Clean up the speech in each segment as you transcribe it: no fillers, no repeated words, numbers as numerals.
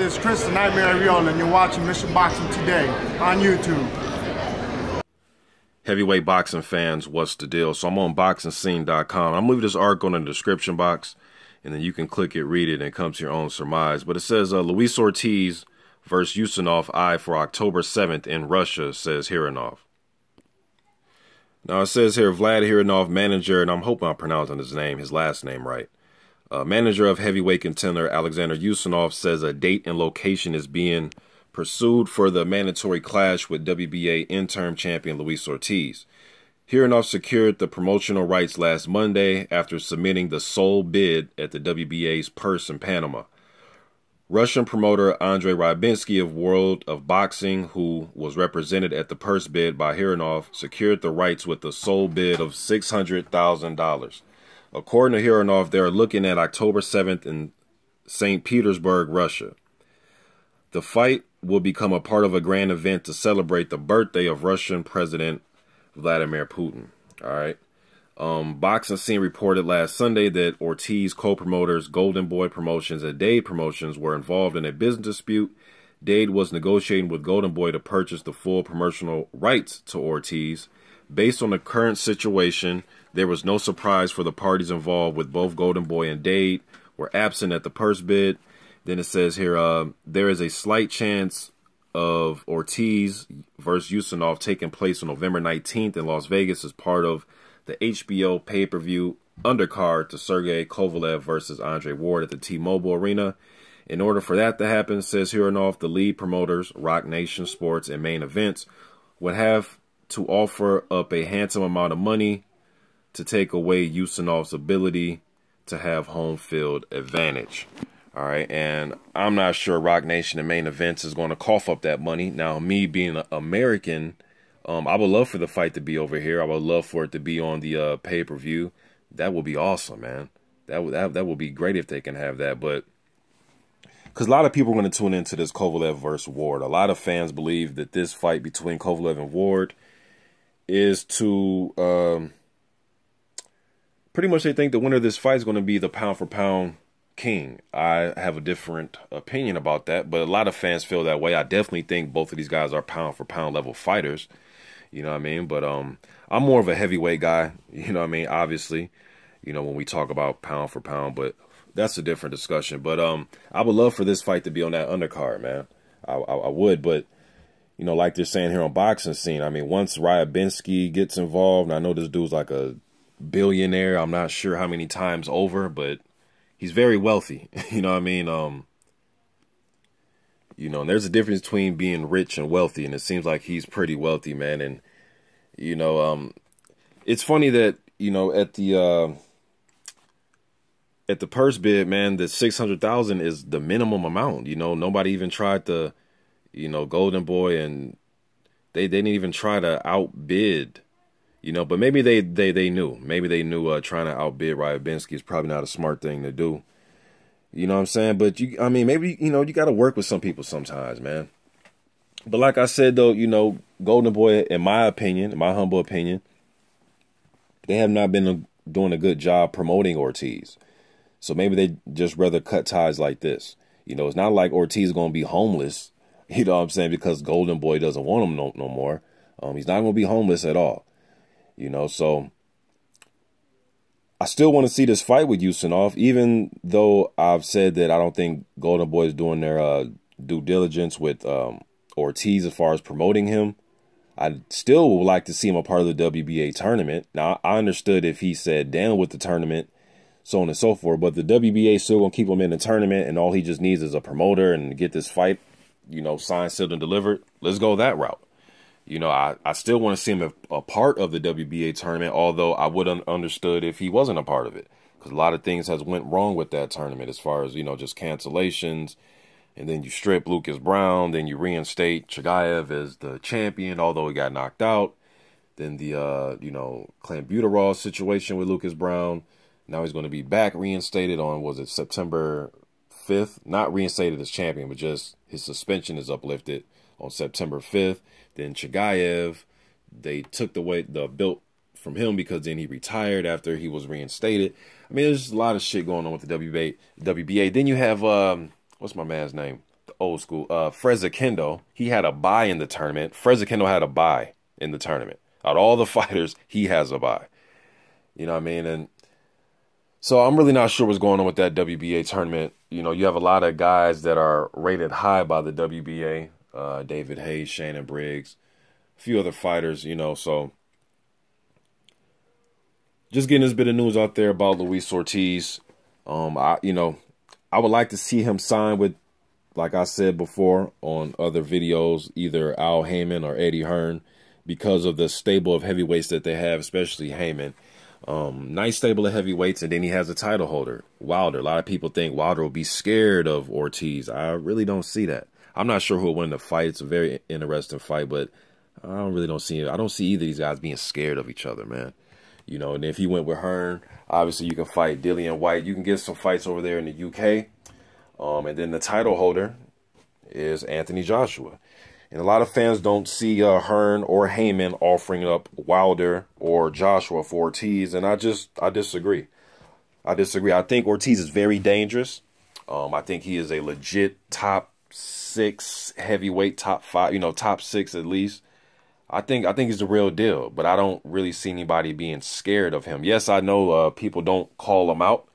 this is Chris the Nightmare Hryunov, and you're watching Mission Boxing Today on YouTube. Heavyweight boxing fans, what's the deal? So I'm on BoxingScene.com. I'm leaving this article in the description box, and then you can click it, read it, and come to your own surmise. But it says Luis Ortiz versus Ustinov eye for October 7th in Russia, says Hryunov. Now it says here, Vlad Hryunov, manager, and I'm hoping I'm pronouncing his last name right. Manager of heavyweight contender Alexander Ustinov says a date and location is being pursued for the mandatory clash with WBA interim champion Luis Ortiz. Hryunov secured the promotional rights last Monday after submitting the sole bid at the WBA's purse in Panama. Russian promoter Andrei Rybinski of World of Boxing, who was represented at the purse bid by Hryunov, secured the rights with the sole bid of $600,000. According to Hryunov, they are looking at October 7th in St. Petersburg, Russia. The fight will become a part of a grand event to celebrate the birthday of Russian President Vladimir Putin. All right. Boxing Scene reported last Sunday that Ortiz co-promoters Golden Boy Promotions and Dade Promotions were involved in a business dispute. Dade was negotiating with Golden Boy to purchase the full promotional rights to Ortiz. Based on the current situation, there was no surprise for the parties involved, with both Golden Boy and Dade were absent at the purse bid. Then it says here, there is a slight chance of Ortiz versus Ustinov taking place on November 19th in Las Vegas as part of the HBO pay-per-view undercard to Sergey Kovalev versus Andre Ward at the T-Mobile Arena. In order for that to happen, says Hryunov, the lead promoters, Rock Nation Sports and Main Events, would have to offer up a handsome amount of money to take away Ustinov's ability to have home field advantage. All right, and I'm not sure Rock Nation and Main Events is going to cough up that money. Now, me being an American, I would love for the fight to be over here. I would love for it to be on the pay-per-view. That would be awesome, man. That would be great if they can have that. But because a lot of people are going to tune into this Kovalev versus Ward. A lot of fans believe that this fight between Kovalev and Ward is to pretty much they think the winner of this fight is going to be the pound-for-pound king. I have a different opinion about that, but a lot of fans feel that way. I definitely think both of these guys are pound-for-pound level fighters. You know what I mean? But I'm more of a heavyweight guy. You know what I mean? Obviously, you know, when we talk about pound for pound, but that's a different discussion. But I would love for this fight to be on that undercard, man. I would, but you know, like they're saying here on Boxing Scene, I mean, once Rybinski gets involved, and I know this dude's like a billionaire. I'm not sure how many times over, but he's very wealthy. You know what I mean? You know, and there's a difference between being rich and wealthy, and it seems like he's pretty wealthy, man. And you know, it's funny that, you know, at the purse bid, man, the $600,000 is the minimum amount. You know, nobody even tried to, you know, Golden Boy, and they didn't even try to outbid. You know, but maybe they knew. Maybe they knew trying to outbid Rybinski is probably not a smart thing to do. You know what I'm saying? But, I mean, maybe, you know, you got to work with some people sometimes, man. But like I said, though, you know, Golden Boy, in my opinion, in my humble opinion, they have not been doing a good job promoting Ortiz. So maybe they just rather cut ties like this. You know, it's not like Ortiz is going to be homeless, you know what I'm saying, because Golden Boy doesn't want him no more. He's not going to be homeless at all. You know, so I still want to see this fight with Ustinov, even though I've said that I don't think Golden Boy is doing their due diligence with Ortiz as far as promoting him. I still would like to see him a part of the WBA tournament. Now, I understood if he said down with the tournament, so on and so forth, but the WBA is still going to keep him in the tournament, and all he just needs is a promoter and get this fight, you know, signed, sealed, and delivered. Let's go that route. You know, I still want to see him a part of the WBA tournament, although I would have understood if he wasn't a part of it, because a lot of things has went wrong with that tournament as far as, you know, just cancellations, and then you strip Lucas Brown, then you reinstate Chagayev as the champion, although he got knocked out. Then the, you know, Clenbuterol situation with Lucas Brown. Now he's going to be back reinstated on, was it September 5th? Not reinstated as champion, but just his suspension is uplifted on September 5th. Then Chagayev, they took the belt from him because then he retired after he was reinstated. I mean, there's a lot of shit going on with the WBA. Then you have, what's my man's name? The old school. Frezakendo, he had a bye in the tournament. Frezakendo had a bye in the tournament. Out of all the fighters, he has a bye. You know what I mean? And so I'm really not sure what's going on with that WBA tournament. You know, you have a lot of guys that are rated high by the WBA. David Hayes, Shannon Briggs, a few other fighters, you know. So just getting this bit of news out there about Luis Ortiz. You know, I would like to see him sign with, like I said before on other videos, either Al Heyman or Eddie Hearn, because of the stable of heavyweights that they have, especially Heyman. Nice stable of heavyweights, and then he has a title holder, Wilder. A lot of people think Wilder will be scared of Ortiz. I really don't see that. I'm not sure who will win the fight. It's a very interesting fight, but I don't see either of these guys being scared of each other, man. You know, and if he went with Hearn, obviously you can fight Dillian White. You can get some fights over there in the UK. And then the title holder is Anthony Joshua. And a lot of fans don't see Hearn or Heyman offering up Wilder or Joshua for Ortiz, and I disagree. I think Ortiz is very dangerous. I think he is a legit top 6 heavyweight, top 5, you know, top 6 at least. I think he's the real deal, but I don't really see anybody being scared of him. Yes, I know people don't call him out.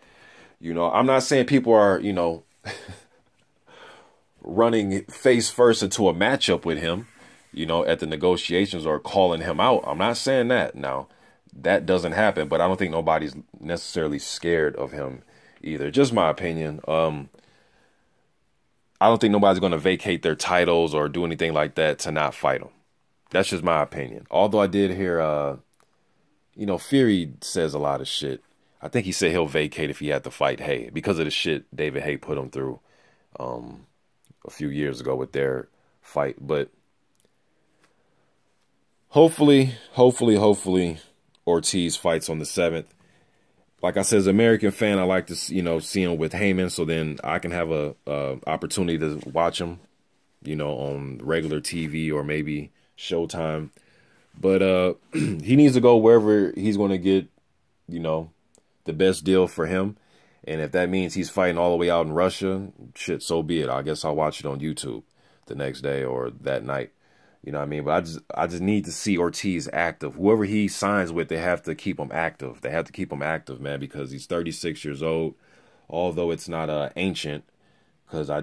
You know, I'm not saying people are, you know, running face first into a matchup with him, you know, at the negotiations or calling him out. I'm not saying that. Now, that doesn't happen, but I don't think nobody's necessarily scared of him either. Just my opinion. I don't think nobody's going to vacate their titles or do anything like that to not fight him. That's just my opinion. Although I did hear, you know, Fury says a lot of shit. I think he said he'll vacate if he had to fight Hay because of the shit David Hay put him through a few years ago with their fight. But hopefully Ortiz fights on the 7th. Like I said, as an American fan, I like to, you know, see him with Heyman, so then I can have a opportunity to watch him, you know, on regular TV or maybe Showtime. But he needs to go wherever he's going to get, you know, the best deal for him. And if that means he's fighting all the way out in Russia, shit, so be it. I guess I'll watch it on YouTube the next day or that night. You know what I mean? But I just need to see Ortiz active. Whoever he signs with, they have to keep him active. They have to keep him active, man, because he's 36 years old. Although it's not ancient, because I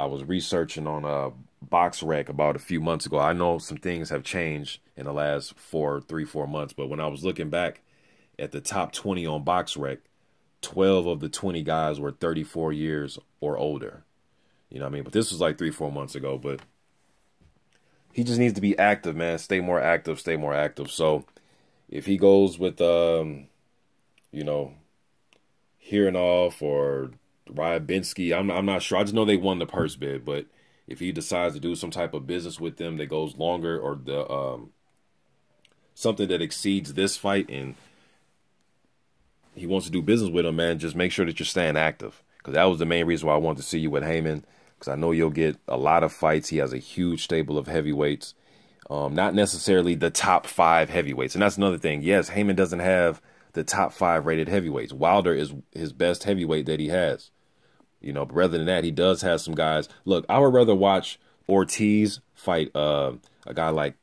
was researching on BoxRec about a few months ago. I know some things have changed in the last 4 months, but when I was looking back at the top 20 on BoxRec, 12 of the 20 guys were 34 years or older. You know what I mean? But this was like 3-4 months ago. But he just needs to be active, man. Stay more active, stay more active. So if he goes with, you know, Hryunov or Ryabinski, I'm not sure. I just know they won the purse bid. But if he decides to do some type of business with them that goes longer, or the something that exceeds this fight, and he wants to do business with him, man, just make sure that you're staying active. Because that was the main reason why I wanted to see you with Heyman. Because I know you'll get a lot of fights. He has a huge stable of heavyweights. Not necessarily the top 5 heavyweights. And that's another thing. Yes, Heyman doesn't have the top 5 rated heavyweights. Wilder is his best heavyweight that he has. You know, but rather than that, he does have some guys. Look, I would rather watch Ortiz fight a guy like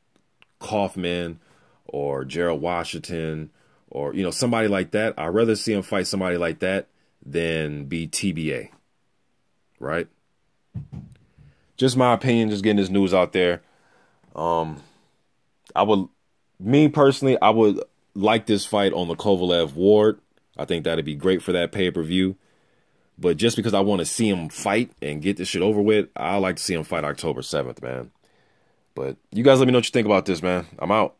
Kaufman or Gerald Washington, or, you know, somebody like that. I'd rather see him fight somebody like that than be TBA. Right? Just my opinion, just getting this news out there. Me personally, I would like this fight on the Kovalev Ward. I think that'd be great for that pay-per-view. But just because I want to see him fight and get this shit over with, I like to see him fight October 7th, man. But you guys let me know what you think about this, man. I'm out.